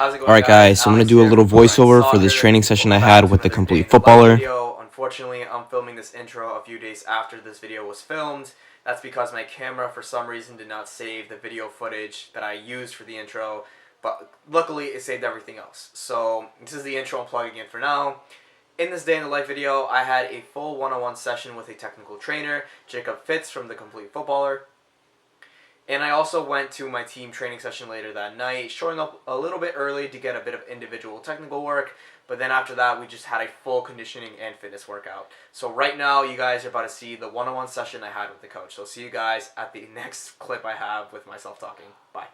How's it going? Alright guys, so I'm going to do a little voiceover for this training session I had with the complete footballer. Unfortunately, I'm filming this intro a few days after this video was filmed. That's because my camera for some reason did not save the video footage that I used for the intro, but luckily it saved everything else. So this is the intro I'm plugging in for now. In this day in the life video, I had a full one-on-one session with a technical trainer, Jacob Fitz from the Complete Footballer. And I also went to my team training session later that night, showing up a little bit early to get a bit of individual technical work. But then after that, we just had a full conditioning and fitness workout. So right now, you guys are about to see the one-on-one session I had with the coach. So see you guys at the next clip I have with myself talking. Bye.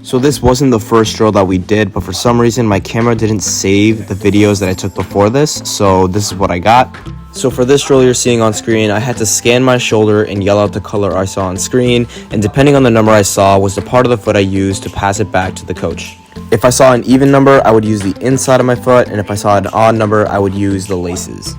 So this wasn't the first drill that we did, but for some reason my camera didn't save the videos that I took before this, so this is what I got. So for this drill you're seeing on screen, I had to scan my shoulder and yell out the color I saw on screen, and depending on the number I saw was the part of the foot I used to pass it back to the coach. If I saw an even number, I would use the inside of my foot, and if I saw an odd number, I would use the laces.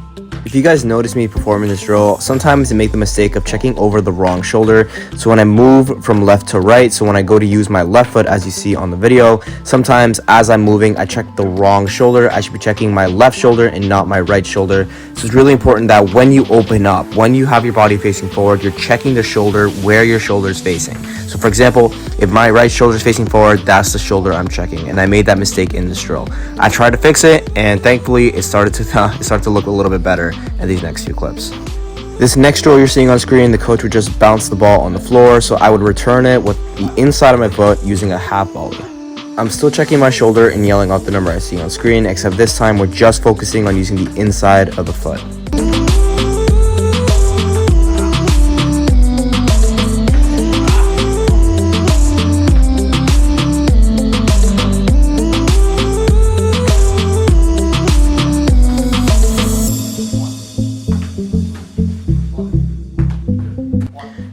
If you guys notice me performing this drill, sometimes I make the mistake of checking over the wrong shoulder. So when I move from left to right, so when I go to use my left foot as you see on the video, sometimes as I'm moving, I check the wrong shoulder. I should be checking my left shoulder and not my right shoulder. So it's really important that when you open up, when you have your body facing forward, you're checking the shoulder where your shoulder is facing. So for example, if my right shoulder is facing forward, that's the shoulder I'm checking. And I made that mistake in this drill. I tried to fix it, and thankfully it started to look a little bit better in these next few clips. This next drill you're seeing on screen, the coach would just bounce the ball on the floor, so I would return it with the inside of my foot using a half volley. I'm still checking my shoulder and yelling out the number I see on screen, except this time we're just focusing on using the inside of the foot.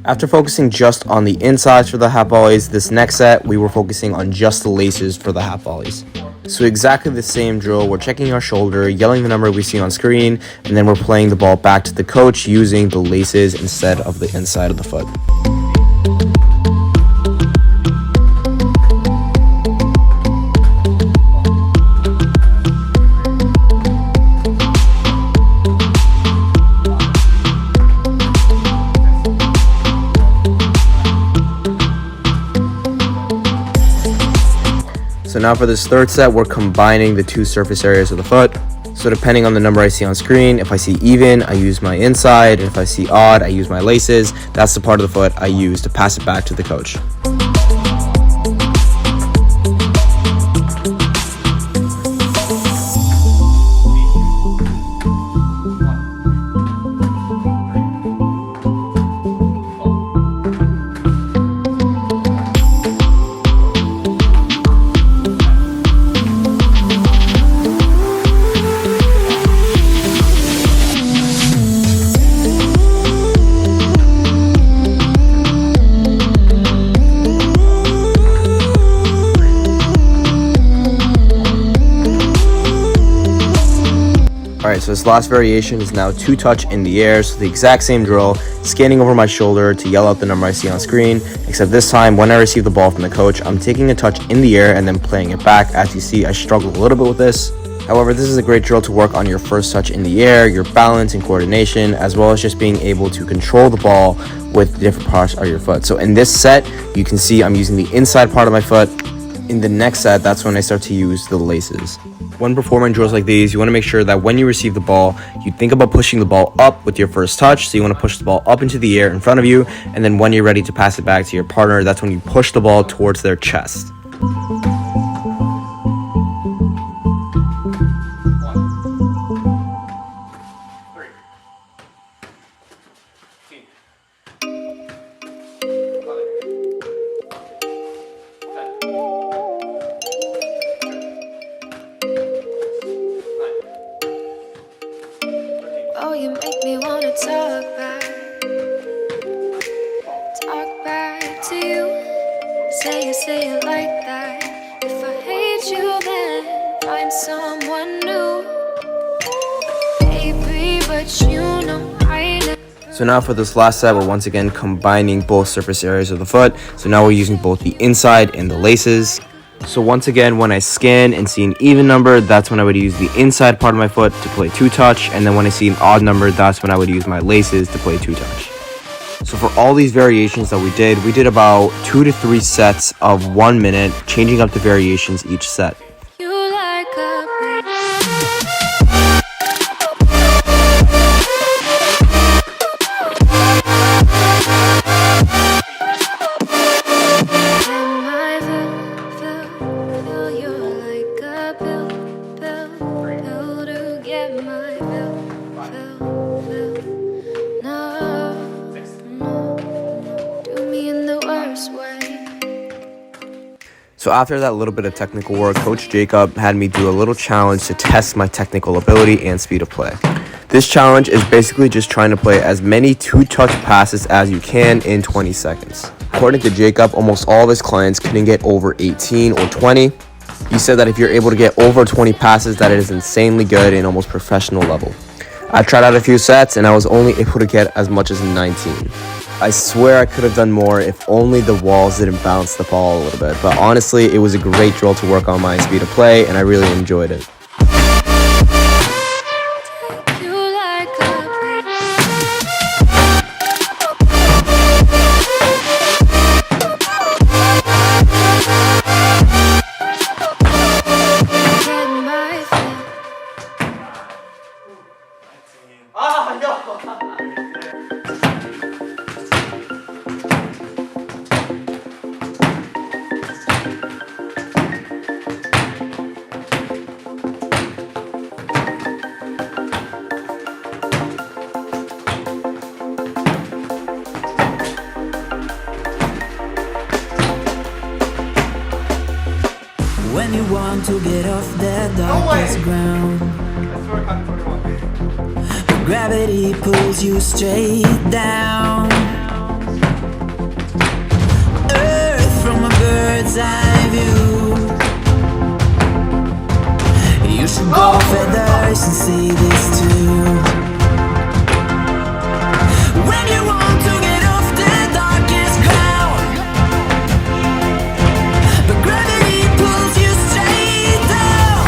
After focusing just on the insides for the half volleys, this next set we were focusing on just the laces for the half volleys. So exactly the same drill, we're checking our shoulder, yelling the number we see on screen, and then we're playing the ball back to the coach using the laces instead of the inside of the foot. So now for this third set, we're combining the two surface areas of the foot. So depending on the number I see on screen, if I see even, I use my inside, and if I see odd, I use my laces. That's the part of the foot I use to pass it back to the coach. Alright, so this last variation is now 2-touch in the air, so the exact same drill, scanning over my shoulder to yell out the number I see on screen, except this time when I receive the ball from the coach, I'm taking a touch in the air and then playing it back. As you see, I struggle a little bit with this. However, this is a great drill to work on your first touch in the air, your balance and coordination, as well as just being able to control the ball with different parts of your foot. So in this set, you can see I'm using the inside part of my foot. In the next set, that's when I start to use the laces. When performing drills like these, you want to make sure that when you receive the ball, you think about pushing the ball up with your first touch. So you want to push the ball up into the air in front of you, and then when you're ready to pass it back to your partner, that's when you push the ball towards their chest. Oh, you make me wanna talk back to you. Say it like that. If I hate you, then find someone new. Baby, but you know I never. So now for this last set, we're once again combining both surface areas of the foot. So now we're using both the inside and the laces. So once again, when I scan and see an even number, that's when I would use the inside part of my foot to play 2-touch. And then when I see an odd number, that's when I would use my laces to play 2-touch. So for all these variations that we did about 2 to 3 sets of 1 minute, changing up the variations each set. You like a So after that little bit of technical work, Coach Jacob had me do a little challenge to test my technical ability and speed of play. This challenge is basically just trying to play as many 2-touch passes as you can in 20 seconds. According to Jacob, almost all of his clients couldn't get over 18 or 20. He said that if you're able to get over 20 passes, that it is insanely good and almost professional level. I tried out a few sets and I was only able to get as much as 19. I swear I could have done more if only the walls didn't bounce the ball a little bit, but honestly, it was a great drill to work on my speed of play and I really enjoyed it. When you want to get off the darkest ground, gravity pulls you straight down. Earth from a bird's eye view. You should go feathers and see this too. When you want to get off the darkest ground, but gravity pulls you straight down.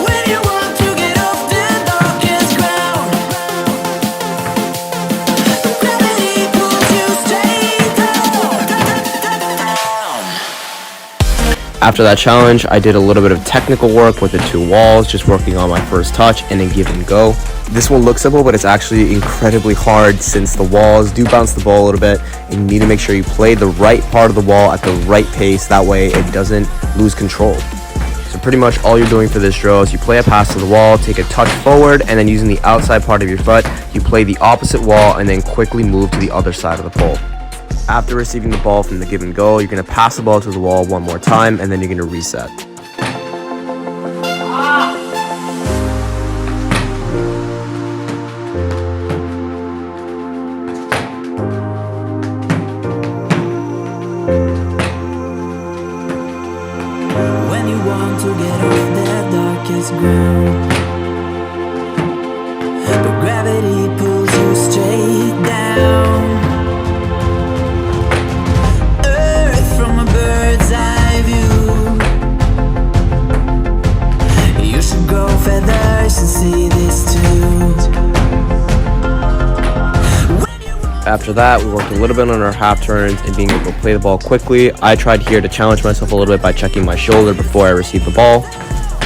When you want to get off the darkest ground, but gravity pulls you straight down. After that challenge, I did a little bit of technical work with the 2 walls, just working on my first touch and then give and go. This one looks simple, but it's actually incredibly hard since the walls do bounce the ball a little bit and you need to make sure you play the right part of the wall at the right pace, that way it doesn't lose control. So pretty much all you're doing for this drill is you play a pass to the wall, take a touch forward, and then using the outside part of your foot, you play the opposite wall and then quickly move to the other side of the pole. After receiving the ball from the give and go, you're going to pass the ball to the wall one more time and then you're going to reset. When you want to get off the darkest ground, but gravity pulls you straight down. Earth from a bird's eye view. You should grow feathers and see this too. After that, we worked a little bit on our half turns and being able to play the ball quickly. I tried here to challenge myself a little bit by checking my shoulder before I received the ball.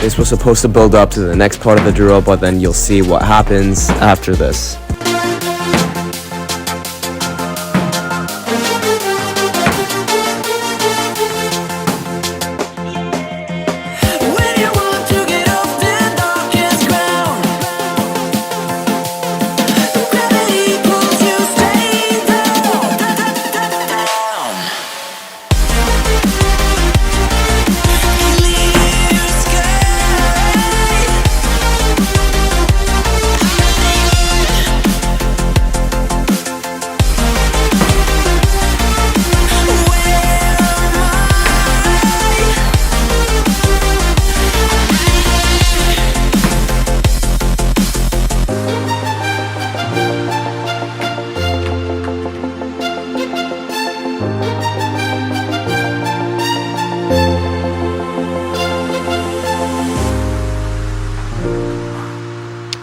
This was supposed to build up to the next part of the drill, but then you'll see what happens after this. When you want to get off the darkest ground, gravity pulls you straight down. Clear sky.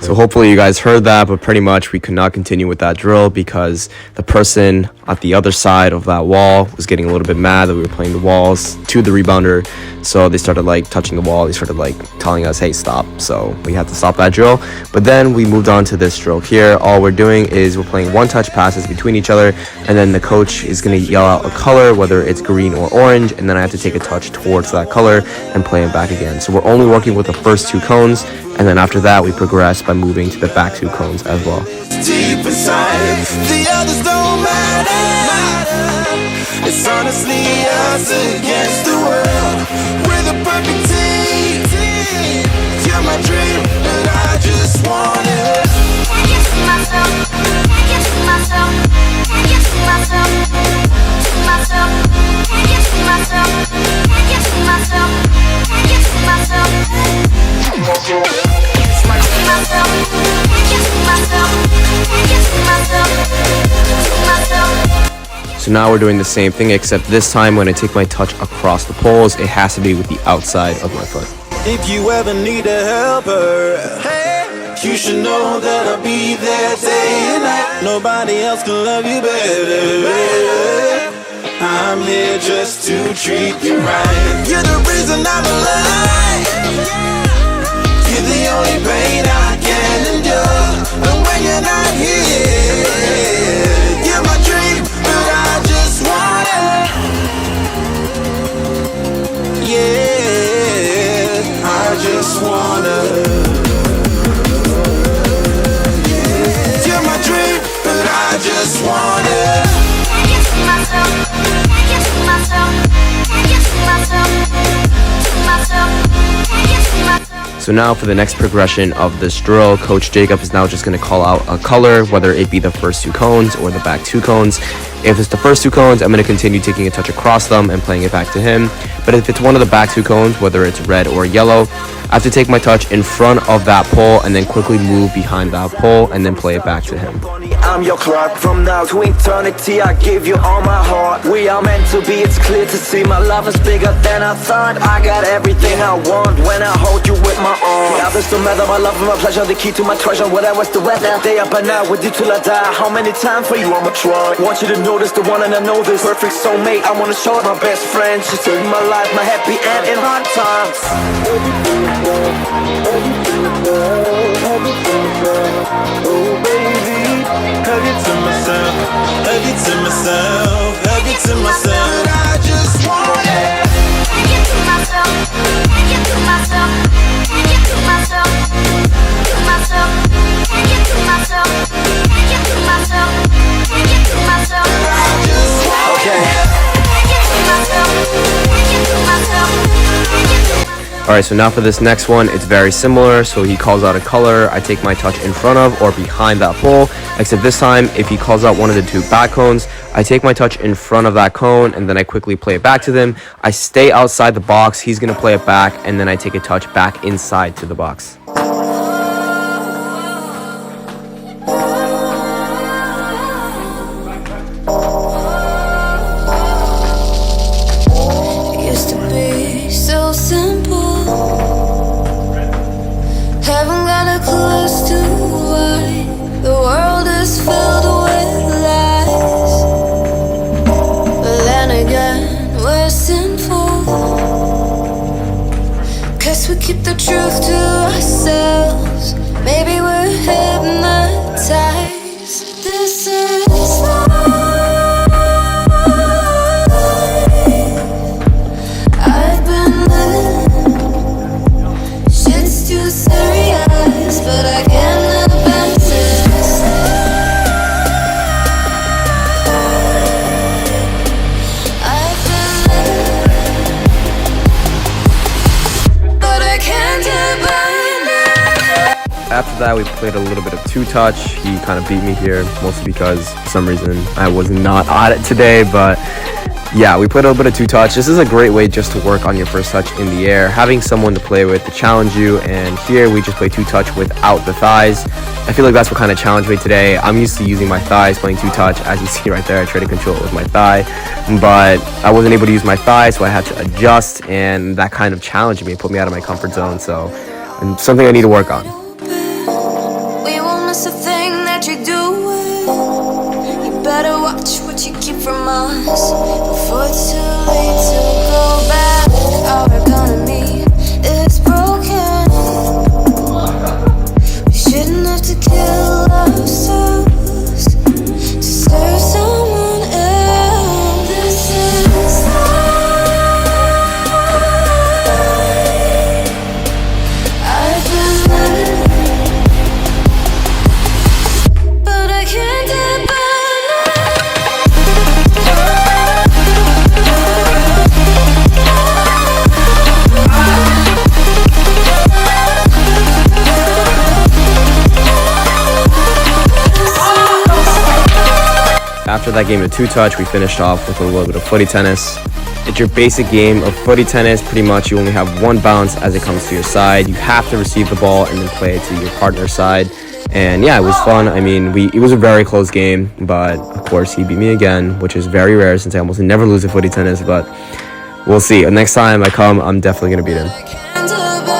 So hopefully you guys heard that, but pretty much we could not continue with that drill because the person at the other side of that wall was getting a little bit mad that we were playing the walls to the rebounder. So they started like touching the wall. They started like telling us, hey, stop. So we had to stop that drill. But then we moved on to this drill here. All we're doing is we're playing one-touch passes between each other, and then the coach is going to yell out a color, whether it's green or orange, and then I have to take a touch towards that color and play it back again. So we're only working with the first 2 cones, and then after that we progress by moving to the back 2 cones as well. Deep inside, the others don't matter. It's honestly us against the world. We're the perfect team. You're my dream, and I just want it. Can you see myself? Can you see myself? Can you see myself? See myself? Can you see myself? Can you see myself? Can you see myself? See myself? Can you see myself? Can you see myself? See myself? So now we're doing the same thing, except this time when I take my touch across the poles, it has to be with the outside of my foot. If you ever need a helper, you should know that I'll be there day and night. Nobody else can love you better. I'm here just to treat you right. You're the reason I'm alive. You're the only pain I can endure. And when you're not here, you're my dream, but I just want it. Yeah, I just wanna. You're my dream, but I just want it. Can you see myself? Can you see myself? Can you see myself? See myself? Can you see myself? So now for the next progression of this drill, Coach Jacob is now just going to call out a color, whether it be the first 2 cones or the back 2 cones. If it's the first 2 cones, I'm going to continue taking a touch across them and playing it back to him. But if it's one of the back 2 cones, whether it's red or yellow, I have to take my touch in front of that pole and then quickly move behind that pole and then play it back to him. I'm your clock. From now to eternity, I give you all my heart. We are meant to be, it's clear to see. My love is bigger than I thought. I got everything I want when I hold you with my arms. The others don't matter, my love and my pleasure, the key to my treasure. Whatever's the weather, day up and out with you till I die. How many times for you I'ma try? Want you to notice the one and I know this. Perfect soulmate, I wanna show it my best friend. She saved my life, my happy end in hard times. Oh baby, hug it to myself, hug it to myself, hug it to myself. I just want it. Hug it to myself, hug it to myself, hug it to myself, to myself, hug it to myself, hug it to myself, hug it to myself. I just want it. Hug it to myself, hug it to myself, hug it to myself. Alright, so now for this next one, it's very similar. So he calls out a color, I take my touch in front of or behind that pole, except this time if he calls out one of the 2 back cones, I take my touch in front of that cone and then I quickly play it back to them. I stay outside the box, he's going to play it back, and then I take a touch back inside to the box. Used to be so simple. Haven't got a clue as to why the world is filled with lies. But then again, we're sinful. Guess we keep the truth to ourselves. Maybe we're hypnotized. This is life. I've been living. Shit's too serious, but I can't advance it. I've been living, but I can't abandon it. After that, we played a little bit of 2-touch. He kind of beat me here, mostly because for some reason I was not on it today, but yeah, we played a little bit of 2-touch. This is a great way just to work on your first touch in the air, having someone to play with to challenge you, and here we just play 2-touch without the thighs. I feel like that's what kind of challenged me today. I'm used to using my thighs playing 2-touch. As you see right there, I try to control it with my thigh, but I wasn't able to use my thigh, so I had to adjust, and that kind of challenged me, put me out of my comfort zone, so something I need to work on. after that game of two-touch, we finished off with a little bit of footy tennis. It's your basic game of footy tennis. Pretty much you only have one bounce as it comes to your side. You have to receive the ball and then play it to your partner's side. And yeah, it was fun. I mean, it was a very close game, but of course he beat me again, which is very rare since I almost never lose at footy tennis, but we'll see. Next time I come, I'm definitely going to beat him. Can't abandon it.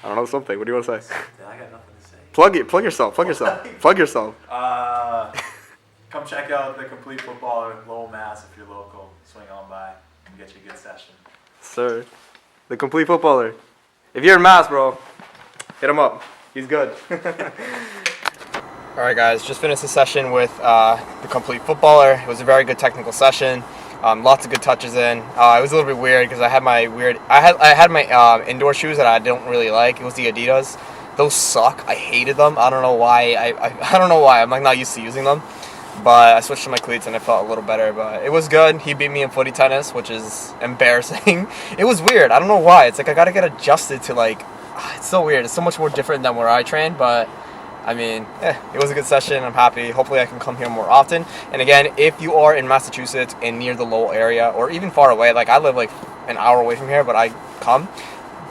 I don't know, something. What do you want to say? I got nothing to say. Plug yourself. Plug yourself. Come check out the Complete Footballer in Lowell, Mass. If you're local, swing on by and get you a good session. Sir, the Complete Footballer. If you're in Mass, bro, hit him up. He's good. All right, guys, just finished the session with the Complete Footballer. It was a very good technical session. Lots of good touches in. It was a little bit weird because I had my indoor shoes that I don't really like. It was the Adidas. Those suck. I hated them. I don't know why. I don't know why. I'm like not used to using them. But I switched to my cleats and I felt a little better. But it was good. He beat me in footy tennis, which is embarrassing. It was weird. I don't know why. It's like I gotta get adjusted to like. It's so weird. It's so much more different than where I train, but. I mean, it was a good session. I'm happy. Hopefully I can come here more often. And again, if you are in Massachusetts and near the Lowell area or even far away, like I live like an hour away from here, but I come,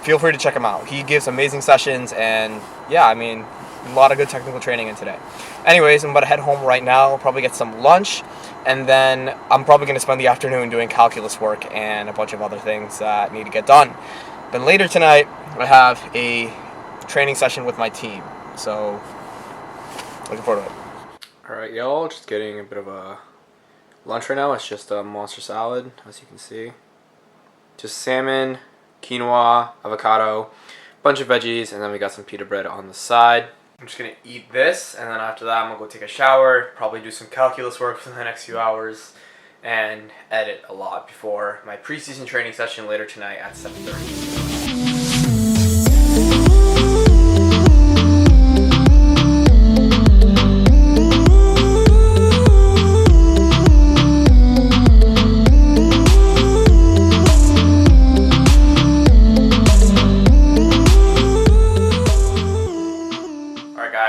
feel free to check him out. He gives amazing sessions and yeah, I mean, a lot of good technical training in today. Anyways, I'm about to head home right now, probably get some lunch, and then I'm probably going to spend the afternoon doing calculus work and a bunch of other things that need to get done. Then later tonight, I have a training session with my team. So looking forward to it. Alright, y'all, just getting a bit of a lunch right now. It's just a monster salad, as you can see. Just salmon, quinoa, avocado, bunch of veggies, and then we got some pita bread on the side. I'm just going to eat this, and then after that I'm going to go take a shower, probably do some calculus work for the next few hours, and edit a lot before my preseason training session later tonight at 7:30.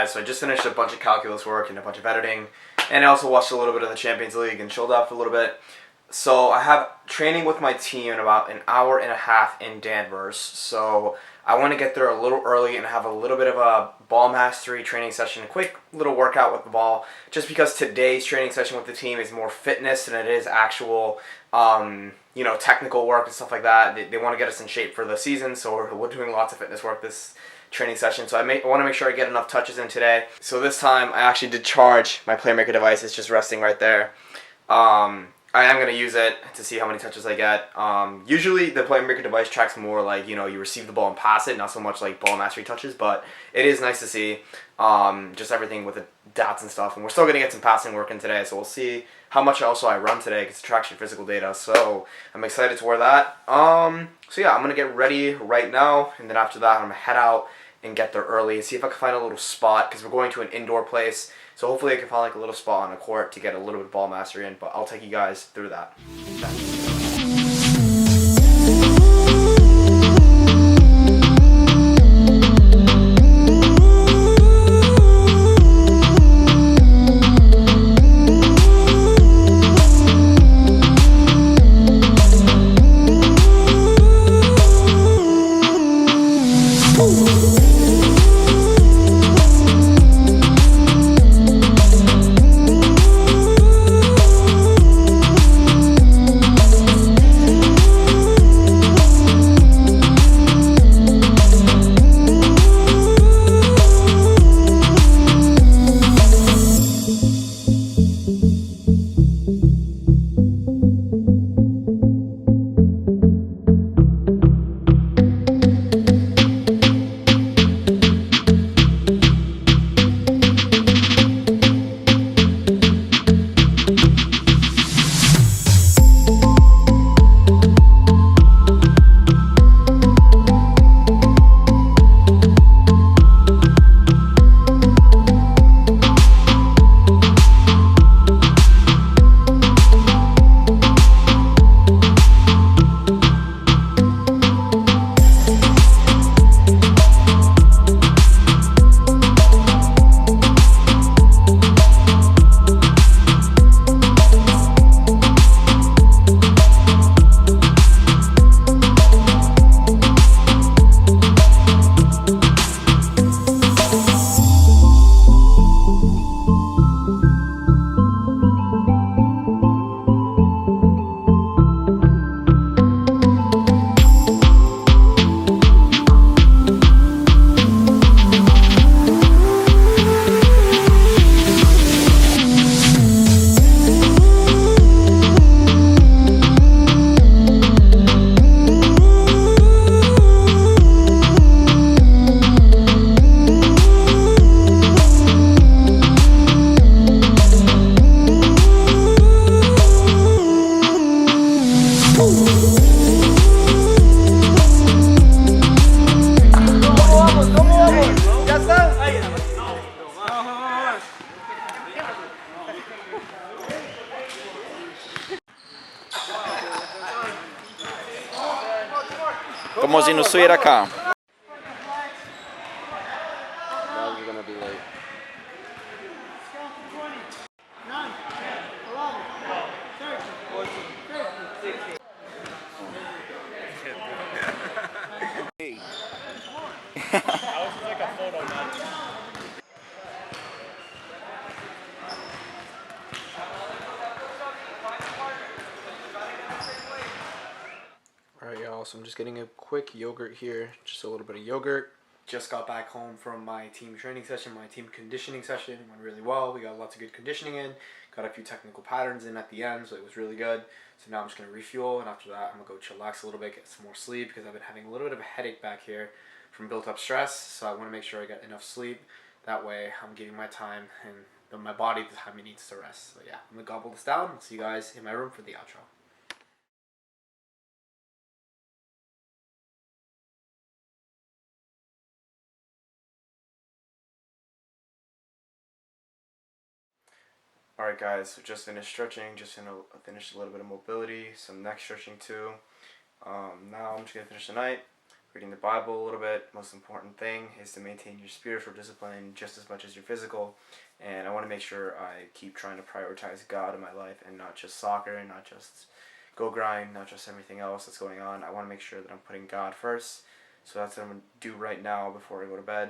So I just finished a bunch of calculus work and a bunch of editing, and I also watched a little bit of the Champions League and chilled out for a little bit. So I have training with my team in about an hour and a half in Danvers, so I want to get there a little early and have a little bit of a ball mastery training session, a quick little workout with the ball, just because today's training session with the team is more fitness than it is actual you know, technical work and stuff like that. They want to get us in shape for the season, so we're doing lots of fitness work this training session. So I want to make sure I get enough touches in today. So this time I actually did charge my PLAYERMAKER device. It's just resting right there. I am going to use it to see how many touches I get. Usually the PLAYERMAKER device tracks more like, you know, you receive the ball and pass it, not so much like ball mastery touches, but it is nice to see just everything with the dots and stuff. And we're still going to get some passing work in today, so we'll see how much also I run today because it tracks your physical data. So I'm excited to wear that. So yeah, I'm going to get ready right now, and then after that I'm going to head out and get there early, see if I can find a little spot because we're going to an indoor place. So hopefully I can find like a little spot on the court to get a little bit of ball mastery in, but I'll take you guys through that. Como si no estuviera acá. Alright y'all, so I'm just getting a quick yogurt here, just a little bit of yogurt. Just got back home from my team training session, my team conditioning session. It went really well. We got lots of good conditioning in, got a few technical patterns in at the end, so it was really good. So now I'm just going to refuel, and after that I'm going to go chillax a little bit, get some more sleep, because I've been having a little bit of a headache back here from built up stress, so I want to make sure I get enough sleep. That way I'm giving my time and my body the time it needs to rest. So yeah, I'm going to gobble this down. I'll see you guys in my room for the outro. Alright guys, so just finished stretching, finished a little bit of mobility, some neck stretching too. Now I'm just going to finish the night, reading the Bible a little bit. Most important thing is to maintain your spiritual discipline just as much as your physical. And I want to make sure I keep trying to prioritize God in my life and not just soccer and not just GoGrind, not just everything else that's going on. I want to make sure that I'm putting God first. So that's what I'm going to do right now before I go to bed.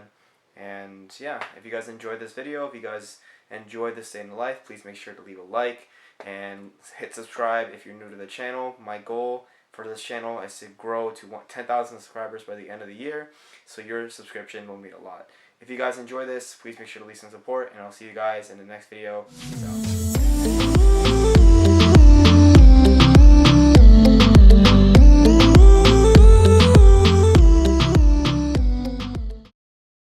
And yeah, if you guys enjoyed this video, if you guys enjoyed this day in the life, please make sure to leave a like and hit subscribe if you're new to the channel. My goal for this channel is to grow to 10,000 subscribers by the end of the year, so your subscription will mean a lot. If you guys enjoy this, please make sure to leave some support, and I'll see you guys in the next video. Peace out.